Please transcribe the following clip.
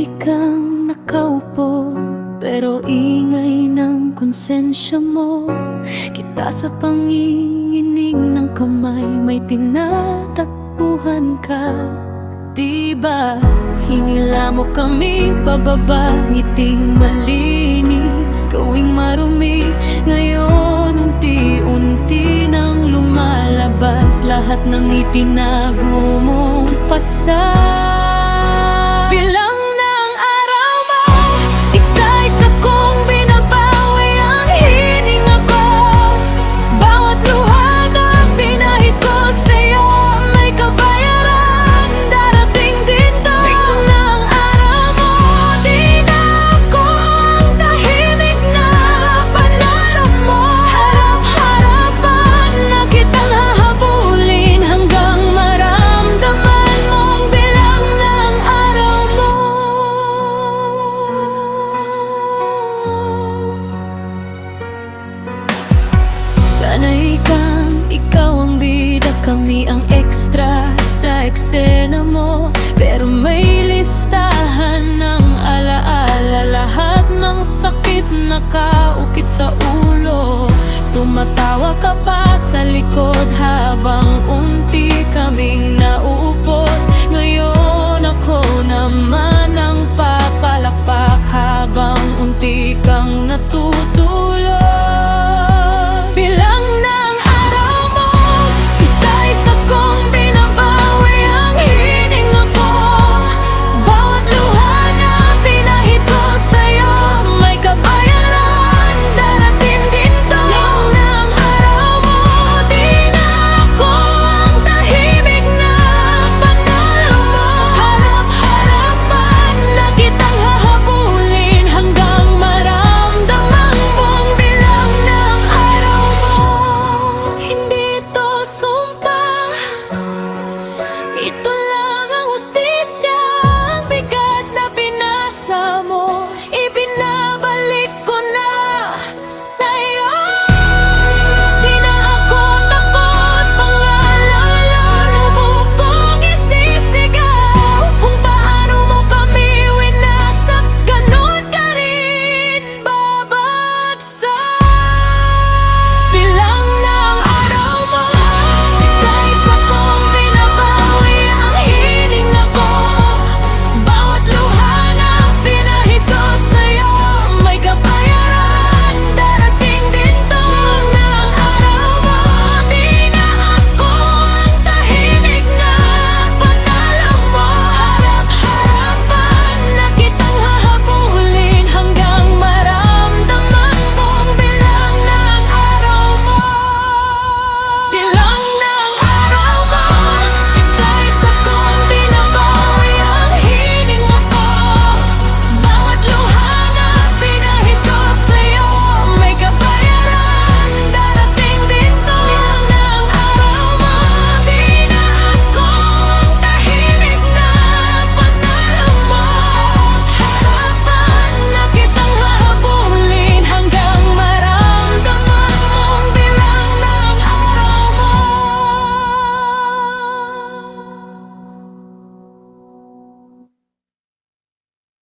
Tahimik kang nakaupo, pero ingay ng konsensya mo. Kita sa panginginig ng kamay, may tinatakbuhan ka. Diba, hinila mo kami pababa, ngiting malinis, gawing marumi. Ngayon unti-unti nang lumalabas lahat ng itinago mong pasal. Bilang ng araw mo, isa-isa kong binabawi ang hininga ko. Bawat luha na pinahid ko sa'yo, may kabayaran, darating din to. Bilang ng araw mo, di na ako ang tahimik na panalo mo. Harap-harapan na kitang hahabulin hanggang maramdaman mong bilang ng araw mo. Sanay kang ikaw ang bida, kami ang extra sa eksena mo. Pero may listahan ng alaala, lahat ng sakit nakaukit sa ulo. Tumatawa ka pa sa likod habang